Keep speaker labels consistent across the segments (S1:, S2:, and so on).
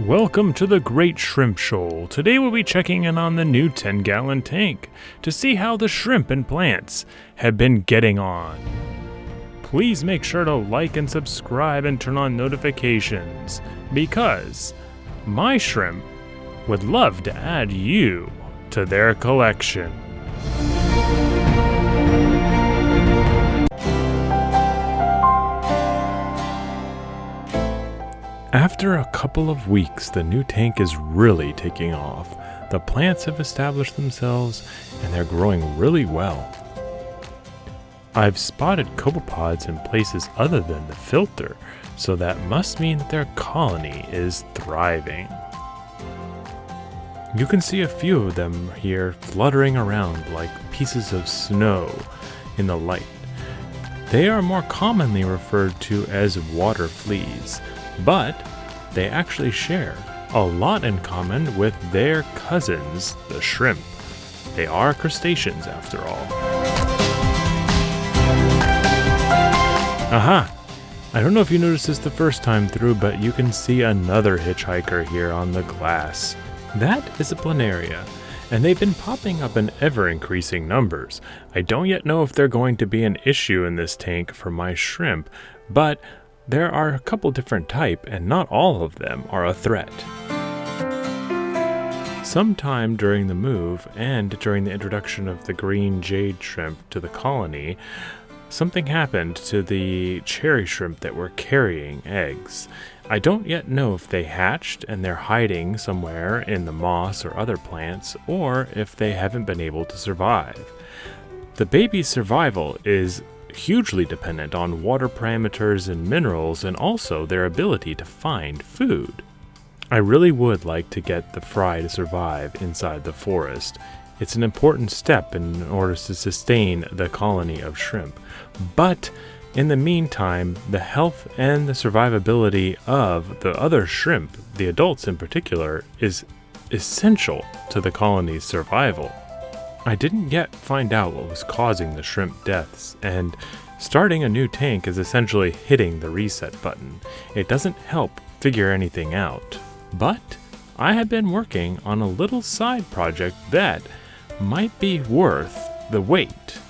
S1: Welcome to the Great Shrimp Shoal. Today we'll be checking in on the new 10-gallon tank to see how the shrimp and plants have been getting on. Please make sure to like and subscribe and turn on notifications because my shrimp would love to add you to their collection. After a couple of weeks, the new tank is really taking off. The plants have established themselves and they're growing really well. I've spotted copepods in places other than the filter, so that must mean that their colony is thriving. You can see a few of them here fluttering around like pieces of snow in the light. They are more commonly referred to as water fleas, but they actually share a lot in common with their cousins, the shrimp. They are crustaceans after all. Aha! I don't know if you noticed this the first time through, but you can see another hitchhiker here on the glass. That is a planaria, and they've been popping up in ever-increasing numbers. I don't yet know if they're going to be an issue in this tank for my shrimp, but there are a couple different types, and not all of them are a threat. Sometime during the move and during the introduction of the green jade shrimp to the colony, something happened to the cherry shrimp that were carrying eggs. I don't yet know if they hatched and they're hiding somewhere in the moss or other plants, or if they haven't been able to survive. The baby's survival is hugely dependent on water parameters and minerals, and also their ability to find food. I really would like to get the fry to survive inside the forest. It's an important step in order to sustain the colony of shrimp. But in the meantime, the health and the survivability of the other shrimp, the adults in particular, is essential to the colony's survival. I didn't yet find out what was causing the shrimp deaths, and starting a new tank is essentially hitting the reset button. It doesn't help figure anything out, but I have been working on a little side project that might be worth the wait.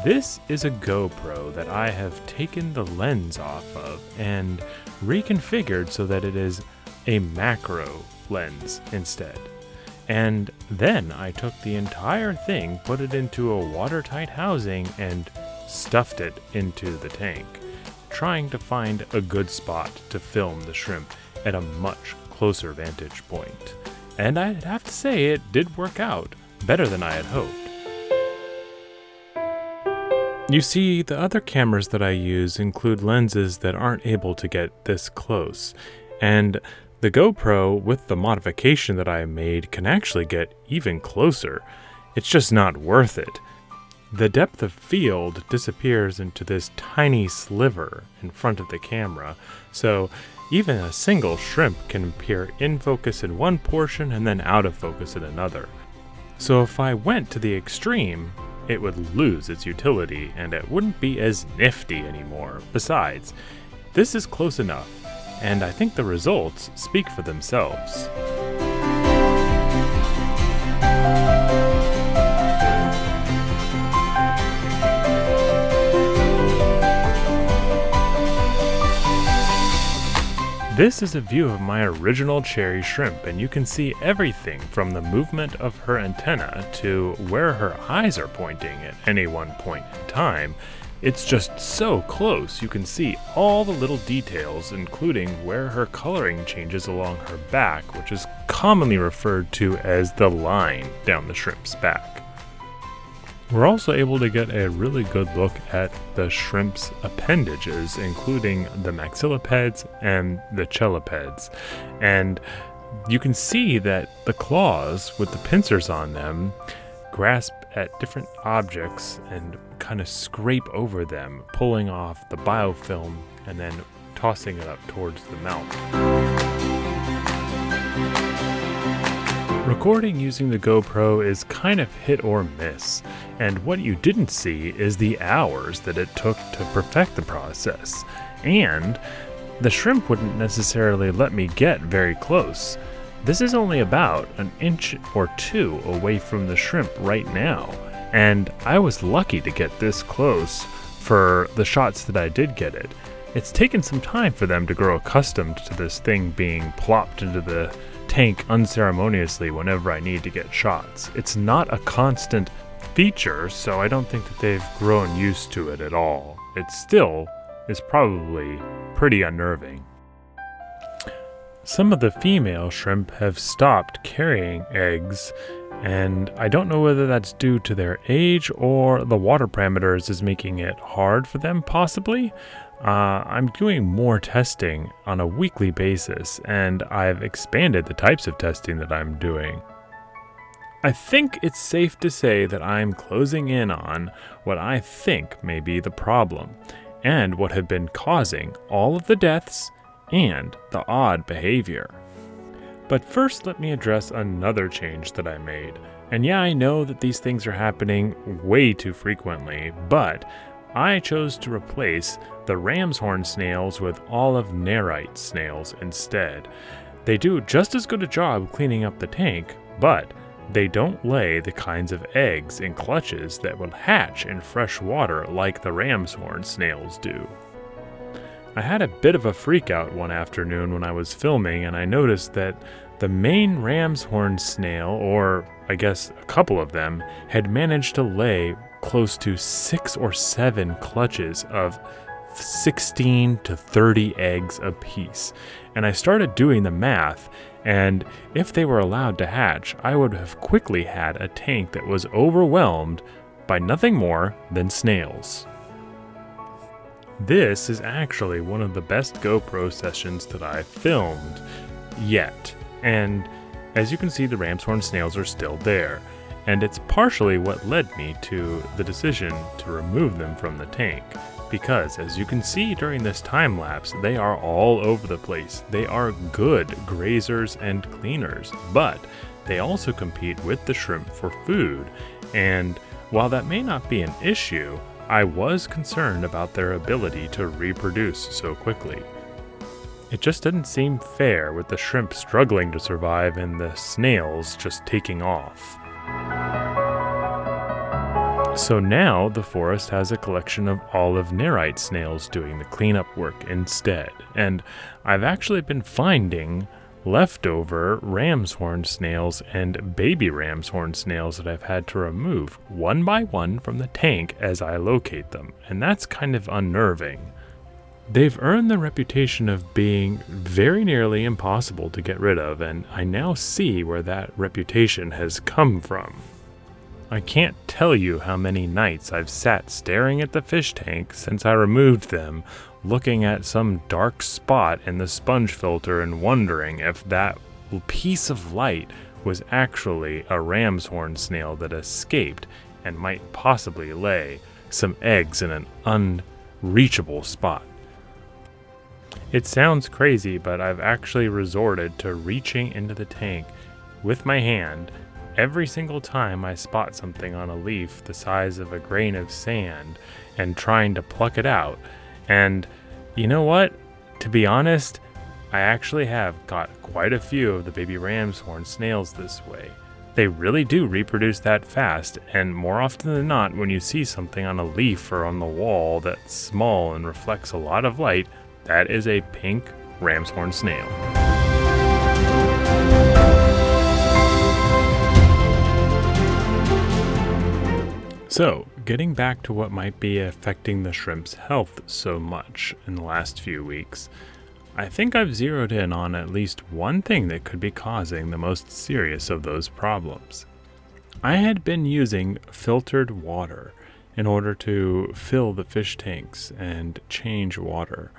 S1: This is a GoPro that I have taken the lens off of and reconfigured so that it is a macro lens instead. And then I took the entire thing, put it into a watertight housing, and stuffed it into the tank, trying to find a good spot to film the shrimp at a much closer vantage point. And I'd have to say it did work out better than I had hoped. You see, the other cameras that I use include lenses that aren't able to get this close, and the GoPro, with the modification that I made, can actually get even closer. It's just not worth it. The depth of field disappears into this tiny sliver in front of the camera, so even a single shrimp can appear in focus in one portion and then out of focus in another. So if I went to the extreme, it would lose its utility and it wouldn't be as nifty anymore. Besides, this is close enough, and I think the results speak for themselves. This is a view of my original cherry shrimp, and you can see everything from the movement of her antenna to where her eyes are pointing at any one point in time. It's just so close, you can see all the little details, including where her coloring changes along her back, which is commonly referred to as the line down the shrimp's back. We're also able to get a really good look at the shrimp's appendages, including the maxillipeds and the chelipeds. And you can see that the claws with the pincers on them grasp at different objects and kind of scrape over them, pulling off the biofilm and then tossing it up towards the mouth. Recording using the GoPro is kind of hit or miss, and what you didn't see is the hours that it took to perfect the process. And the shrimp wouldn't necessarily let me get very close. This is only about an inch or two away from the shrimp right now, and I was lucky to get this close for the shots that I did get it. It's taken some time for them to grow accustomed to this thing being plopped into the tank unceremoniously whenever I need to get shots. It's not a constant feature, so I don't think that they've grown used to it at all. It still is probably pretty unnerving. Some of the female shrimp have stopped carrying eggs, and I don't know whether that's due to their age or the water parameters is making it hard for them, possibly. I'm doing more testing on a weekly basis, and I've expanded the types of testing that I'm doing. I think it's safe to say that I'm closing in on what I think may be the problem, and what have been causing all of the deaths and the odd behavior. But first, let me address another change that I made. And yeah, I know that these things are happening way too frequently, but I chose to replace the Rams Horn Snails with olive nerite snails instead. They do just as good a job cleaning up the tank, but they don't lay the kinds of eggs in clutches that will hatch in fresh water like the Rams Horn Snails do. I had a bit of a freak out one afternoon when I was filming, and I noticed that the main Ram's Horn Snail, or I guess a couple of them, had managed to lay close to 6 or 7 clutches of 16 to 30 eggs apiece. And I started doing the math, and if they were allowed to hatch, I would have quickly had a tank that was overwhelmed by nothing more than snails. This is actually one of the best GoPro sessions that I've filmed yet, and as you can see, the Rams Horn Snails are still there, and it's partially what led me to the decision to remove them from the tank, because as you can see during this time lapse, they are all over the place. They are good grazers and cleaners, but they also compete with the shrimp for food, and while that may not be an issue, I was concerned about their ability to reproduce so quickly. It just didn't seem fair with the shrimp struggling to survive and the snails just taking off. So now the forest has a collection of olive nerite snails doing the cleanup work instead, and I've actually been finding leftover Ram's Horn Snails and baby Ram's Horn Snails that I've had to remove one by one from the tank as I locate them, and that's kind of unnerving. They've earned the reputation of being very nearly impossible to get rid of, and I now see where that reputation has come from. I can't tell you how many nights I've sat staring at the fish tank since I removed them, looking at some dark spot in the sponge filter and wondering if that piece of light was actually a Ram's Horn Snail that escaped and might possibly lay some eggs in an unreachable spot. It sounds crazy, but I've actually resorted to reaching into the tank with my hand every single time I spot something on a leaf the size of a grain of sand and trying to pluck it out. And you know what? To be honest, I actually have got quite a few of the baby Ram's Horn Snails this way. They really do reproduce that fast, and more often than not, when you see something on a leaf or on the wall that's small and reflects a lot of light, that is a pink Ram's Horn Snail. So, getting back to what might be affecting the shrimp's health so much in the last few weeks, I think I've zeroed in on at least one thing that could be causing the most serious of those problems. I had been using filtered water in order to fill the fish tanks and change water,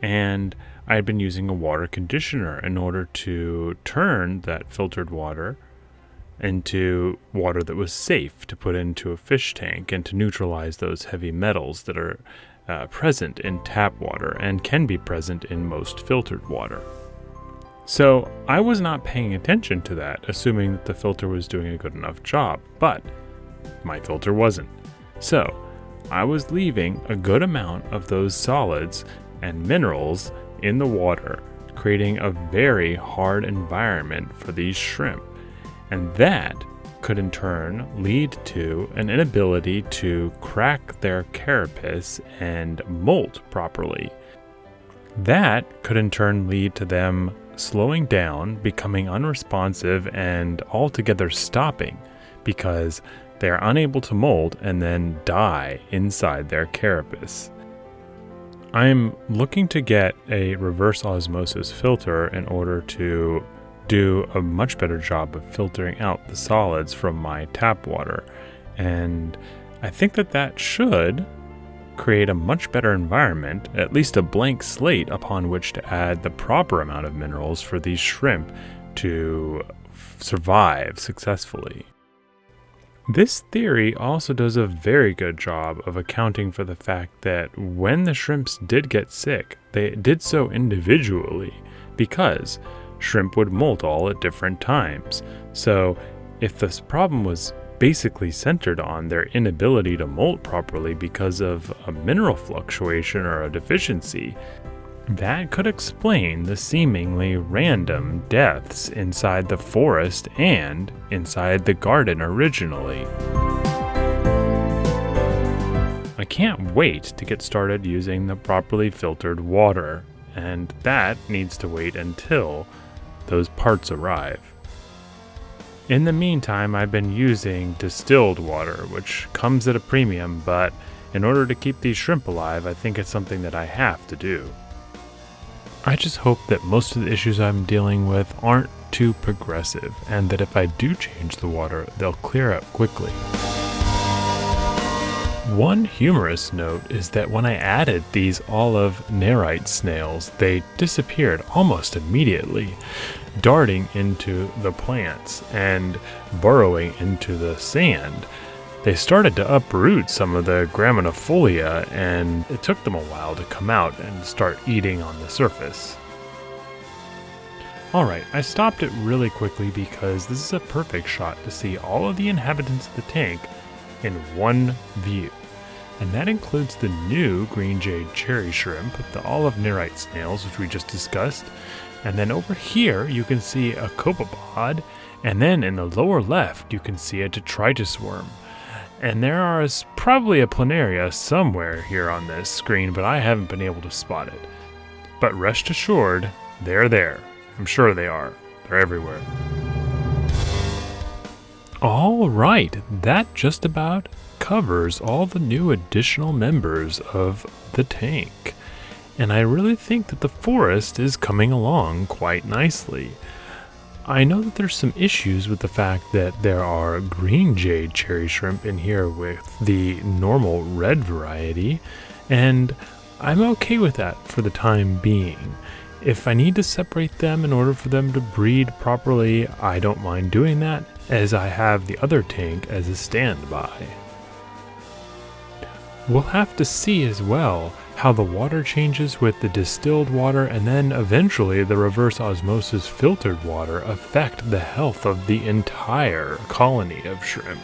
S1: and I had been using a water conditioner in order to turn that filtered water into water that was safe to put into a fish tank and to neutralize those heavy metals that are present in tap water and can be present in most filtered water. So I was not paying attention to that, assuming that the filter was doing a good enough job, but my filter wasn't. So I was leaving a good amount of those solids and minerals in the water, creating a very hard environment for these shrimp. And that could in turn lead to an inability to crack their carapace and molt properly. That could in turn lead to them slowing down, becoming unresponsive, and altogether stopping because they are unable to molt and then die inside their carapace. I'm looking to get a reverse osmosis filter in order to do a much better job of filtering out the solids from my tap water, and I think that should create a much better environment, at least a blank slate upon which to add the proper amount of minerals for these shrimp to survive successfully. This theory also does a very good job of accounting for the fact that when the shrimps did get sick, they did so individually because shrimp would molt all at different times. So if this problem was basically centered on their inability to molt properly because of a mineral fluctuation or a deficiency, that could explain the seemingly random deaths inside the forest and inside the garden originally. I can't wait to get started using the properly filtered water, and that needs to wait until those parts arrive. In the meantime, I've been using distilled water, which comes at a premium, but in order to keep these shrimp alive, I think it's something that I have to do. I just hope that most of the issues I'm dealing with aren't too progressive, and that if I do change the water, they'll clear up quickly. One humorous note is that when I added these olive nerite snails, they disappeared almost immediately, darting into the plants and burrowing into the sand. They started to uproot some of the graminifolia, and it took them a while to come out and start eating on the surface. Alright, I stopped it really quickly because this is a perfect shot to see all of the inhabitants of the tank in one view. And that includes the new green jade cherry shrimp, the olive nerite snails, which we just discussed. And then over here, you can see a copepod, and then in the lower left, you can see a detritus worm. And there is probably a planaria somewhere here on this screen, but I haven't been able to spot it. But rest assured, they're there. I'm sure they are. They're everywhere. All right, that just about covers all the new additional members of the tank. And I really think that the forest is coming along quite nicely. I know that there's some issues with the fact that there are green jade cherry shrimp in here with the normal red variety, and I'm okay with that for the time being. If I need to separate them in order for them to breed properly, I don't mind doing that, as I have the other tank as a standby. We'll have to see as well how the water changes with the distilled water, and then eventually the reverse osmosis filtered water affect the health of the entire colony of shrimp.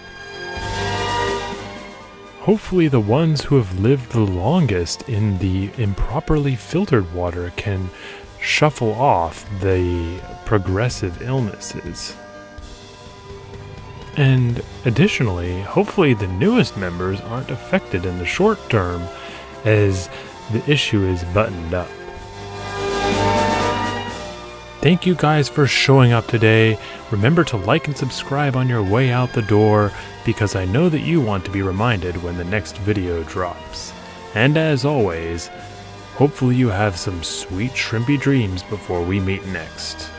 S1: Hopefully the ones who have lived the longest in the improperly filtered water can shuffle off the progressive illnesses. And additionally, hopefully the newest members aren't affected in the short term as the issue is buttoned up. Thank you guys for showing up today. Remember to like and subscribe on your way out the door, because I know that you want to be reminded when the next video drops. And as always, hopefully you have some sweet shrimpy dreams before we meet next.